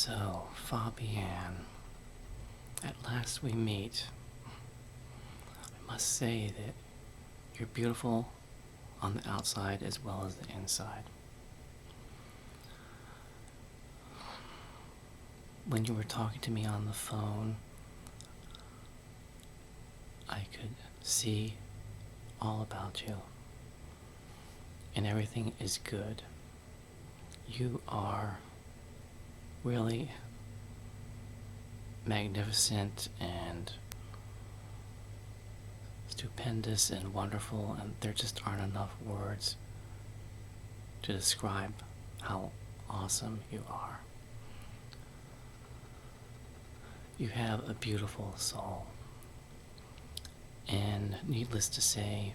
So, Fabienne, at last we meet. I must say that you're beautiful on the outside as well as the inside. When you were talking to me on the phone, I could see all about you, and everything is good. You are really magnificent and stupendous and wonderful, and there just aren't enough words to describe how awesome you are. You have a beautiful soul, and needless to say,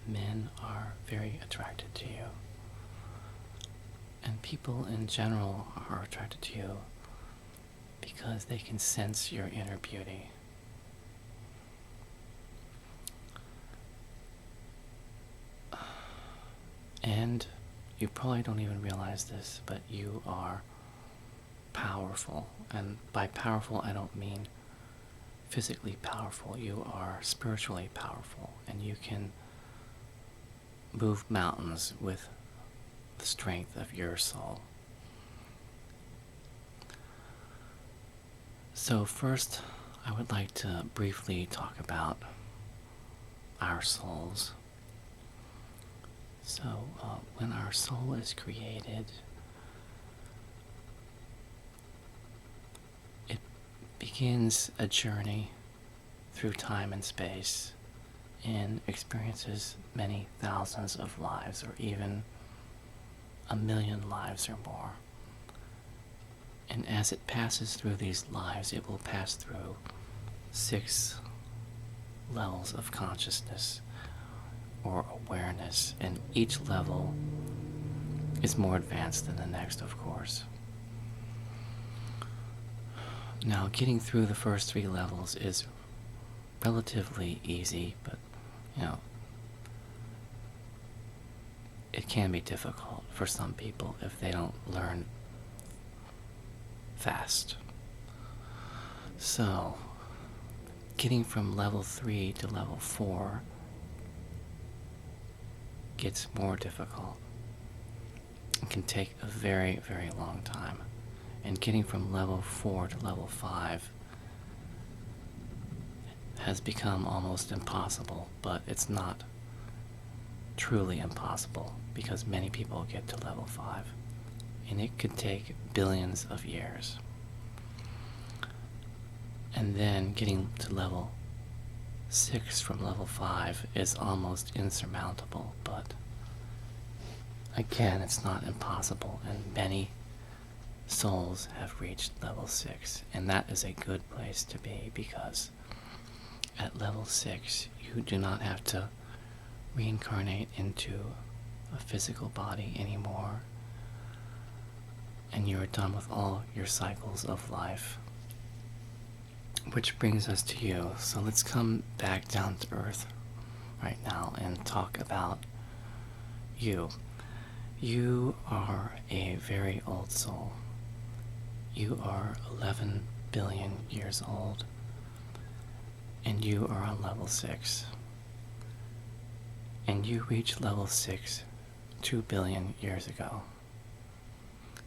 men are very attracted to you. And people in general are attracted to you because they can sense your inner beauty. And you probably don't even realize this, but you are powerful. And by powerful, I don't mean physically powerful. You are spiritually powerful, and you can move mountains with the strength of your soul. So first, I would like to briefly talk about our souls. So, when our soul is created, it begins a journey through time and space and experiences many thousands of lives, or even 1,000,000 lives or more. And as it passes through these lives, it will pass through 6 levels of consciousness or awareness, and each level is more advanced than the next, of course. Now, getting through the first 3 levels is relatively easy, but, it can be difficult for some people if they don't learn fast. So, getting from level 3 to level 4 gets more difficult. It can take a very, very long time. And getting from level 4 to level 5 has become almost impossible, but it's not truly impossible because many people get to level 5. And it could take billions of years. And then getting to level 6 from level 5 is almost insurmountable, but again, it's not impossible, and many souls have reached level 6, and that is a good place to be, because at level 6, you do not have to reincarnate into a physical body anymore, and you are done with all your cycles of life. Which brings us to you. So let's come back down to earth right now and talk about you. You are a very old soul. You are 11 billion years old, and you are on level 6. And you reached level 6 2 billion years ago.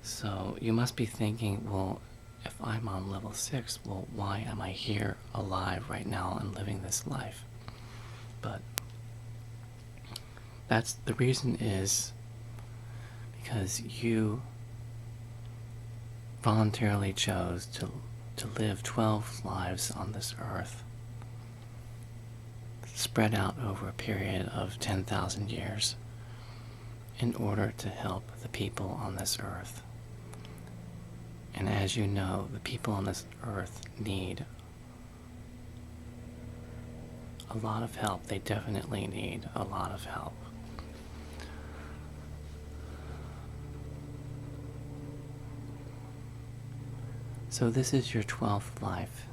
So you must be thinking, well, if I'm on level 6, well, why am I here alive right now and living this life? But that's the reason is because you voluntarily chose to live 12 lives on this earth, spread out over a period of 10,000 years, in order to help the people on this earth. And as you know, the people on this earth need a lot of help. They definitely need a lot of help. So this is your 12th life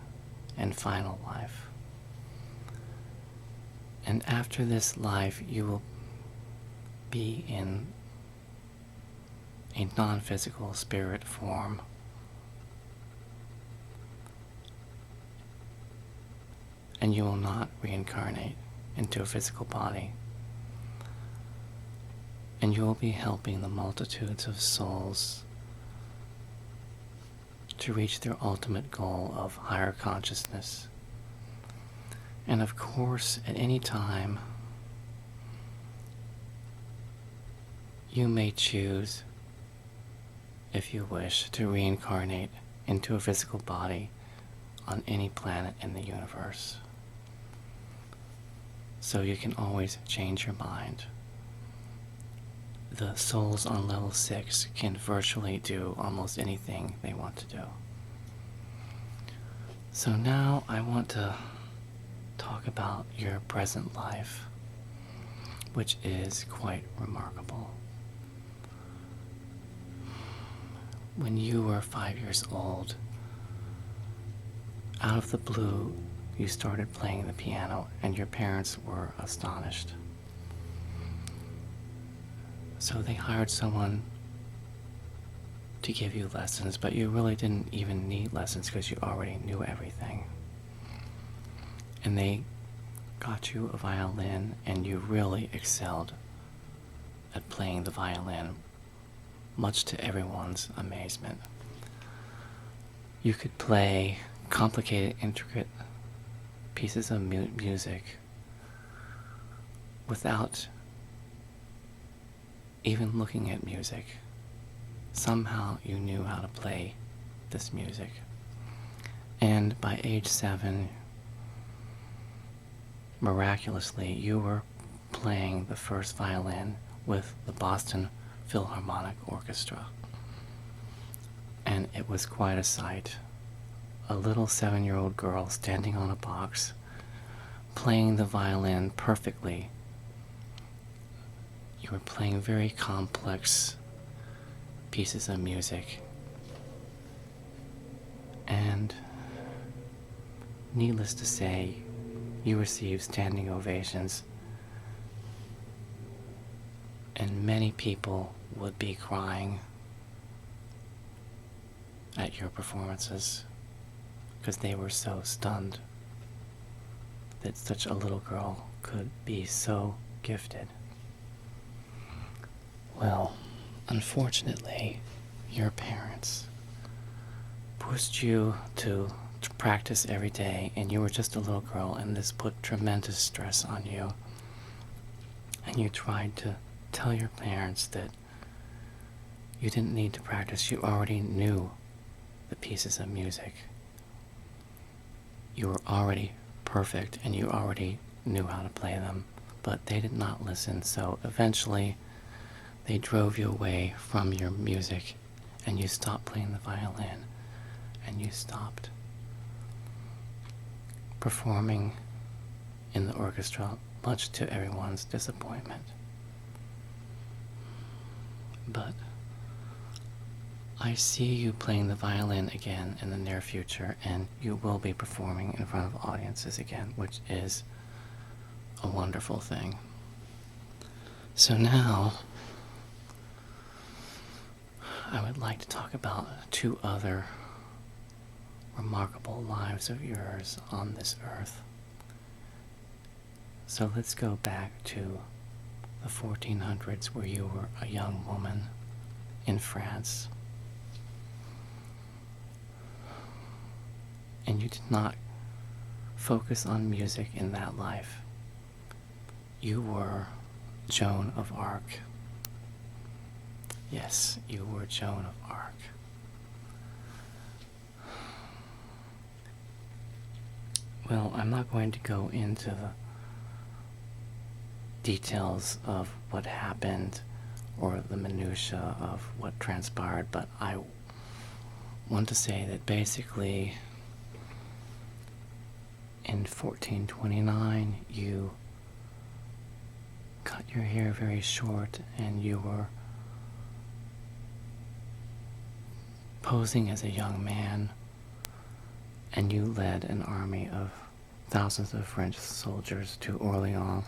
and final life. And after this life, you will be in a non-physical spirit form and you will not reincarnate into a physical body. And you will be helping the multitudes of souls to reach their ultimate goal of higher consciousness. And of course, at any time, you may choose, if you wish, to reincarnate into a physical body on any planet in the universe. So you can always change your mind. The souls on level 6 can virtually do almost anything they want to do. So now I want to talk about your present life, which is quite remarkable. When you were 5 years old, out of the blue, you started playing the piano, and your parents were astonished. So they hired someone to give you lessons, but you really didn't even need lessons because you already knew everything. And they got you a violin, and you really excelled at playing the violin, much to everyone's amazement. You could play complicated, intricate pieces of music without even looking at music. Somehow you knew how to play this music. And by age 7, miraculously, you were playing the first violin with the Boston Philharmonic Orchestra. And it was quite a sight. A little 7-year-old girl standing on a box, playing the violin perfectly. You were playing very complex pieces of music. And needless to say, you received standing ovations. And many people would be crying at your performances because they were so stunned that such a little girl could be so gifted. Well, unfortunately, your parents pushed you to practice every day, and you were just a little girl, and this put tremendous stress on you. And you tried to tell your parents that you didn't need to practice. You already knew the pieces of music. You were already perfect, and you already knew how to play them. But they did not listen, so eventually they drove you away from your music, and you stopped playing the violin, and you stopped performing in the orchestra, much to everyone's disappointment. But I see you playing the violin again in the near future, and you will be performing in front of audiences again, which is a wonderful thing. So now, I would like to talk about 2 other remarkable lives of yours on this earth. So let's go back to the 1400s, where you were a young woman in France. And you did not focus on music in that life. You were Joan of Arc. Yes, you were Joan of Arc. Well, I'm not going to go into the details of what happened or the minutiae of what transpired, but I want to say that basically in 1429 you cut your hair very short, and you were posing as a young man, and you led an army of thousands of French soldiers to Orleans,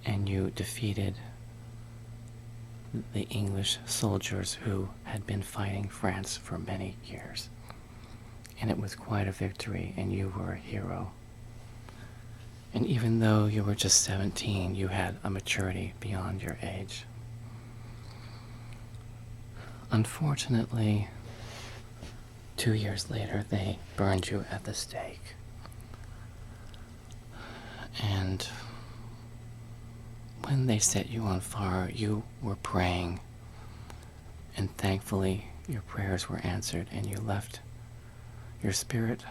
and you defeated the English soldiers who had been fighting France for many years. and it was quite a victory, and you were a hero. And even though you were just 17, you had a maturity beyond your age. Unfortunately, 2 years later, they burned you at the stake. And when they set you on fire, you were praying, and thankfully your prayers were answered, and your spirit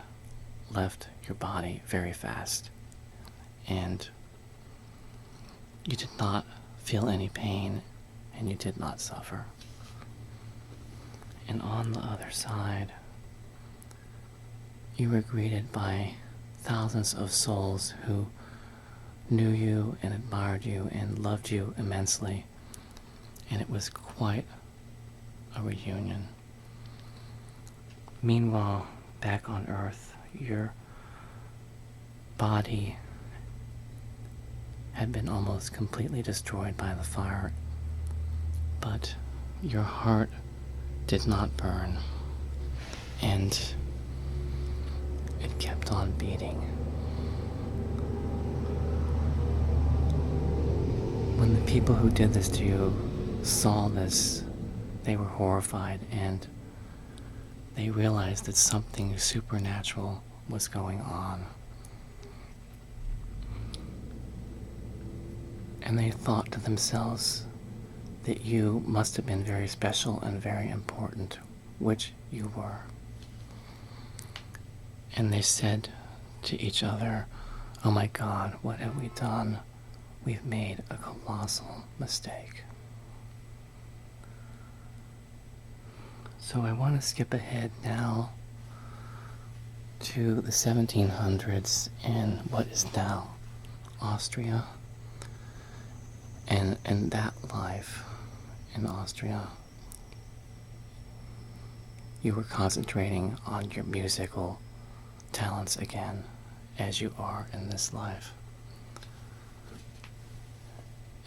left your body very fast, and you did not feel any pain, and you did not suffer. And on the other side, you were greeted by thousands of souls who knew you and admired you and loved you immensely, and it was quite a reunion. Meanwhile, back on Earth, your body had been almost completely destroyed by the fire, but your heart did not burn, and it kept on beating. When the people who did this to you saw this, they were horrified, and they realized that something supernatural was going on. And they thought to themselves that you must have been very special and very important, which you were. And they said to each other, "Oh my God, what have we done? We've made a colossal mistake." So I want to skip ahead now to the 1700s and what is now Austria. And in that life in Austria, you were concentrating on your musical talents again, as you are in this life.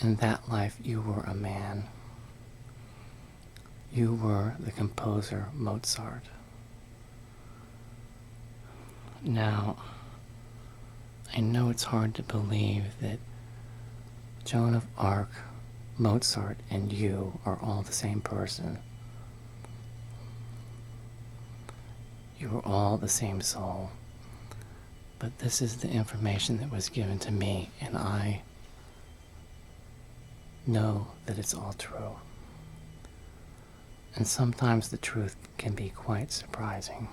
In that life, you were a man. You were the composer Mozart. Now, I know it's hard to believe that Joan of Arc, Mozart, and you are all the same person. You are all the same soul. But this is the information that was given to me, and I know that it's all true. And sometimes the truth can be quite surprising.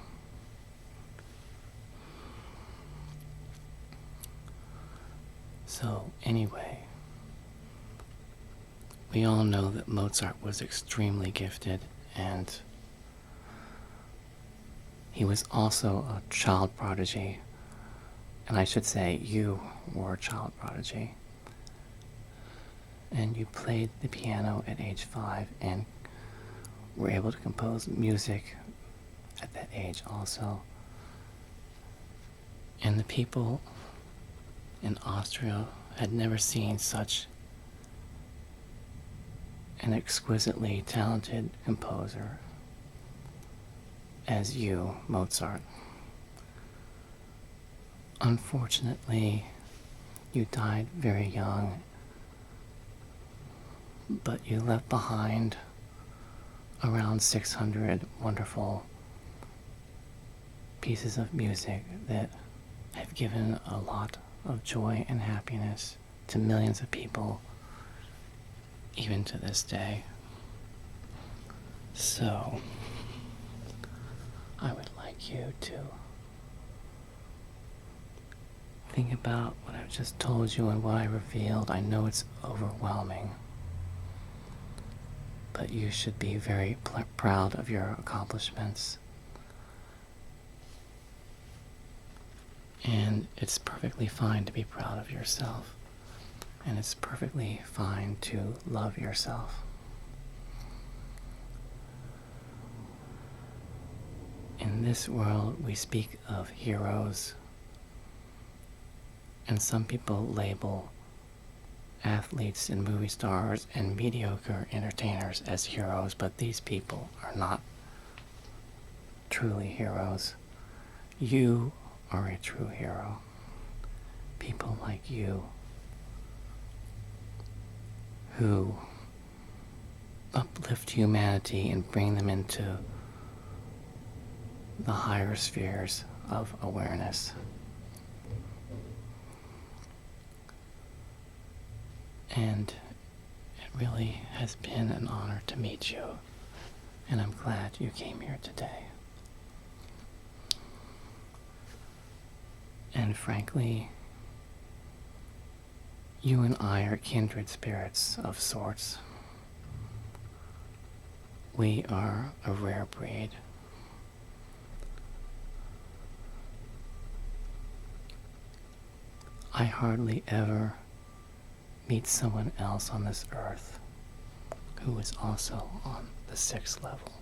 So, anyway, we all know that Mozart was extremely gifted, and he was also a child prodigy. And I should say, you were a child prodigy. And you played the piano at age 5 and were able to compose music at that age also. And the people in Austria had never seen such an exquisitely talented composer as you, Mozart. Unfortunately, you died very young, but you left behind around 600 wonderful pieces of music that have given a lot of joy and happiness to millions of people, even to this day. So, I would like you to think about what I've just told you and what I revealed. I know it's overwhelming, but you should be very proud of your accomplishments. And it's perfectly fine to be proud of yourself. And it's perfectly fine to love yourself. In this world, we speak of heroes, and some people label athletes and movie stars and mediocre entertainers as heroes, but these people are not truly heroes. You are a true hero. People like you who uplift humanity and bring them into the higher spheres of awareness. And it really has been an honor to meet you, and I'm glad you came here today. And frankly, you and I are kindred spirits of sorts. We are a rare breed. I hardly ever meet someone else on this earth who is also on the 6th level.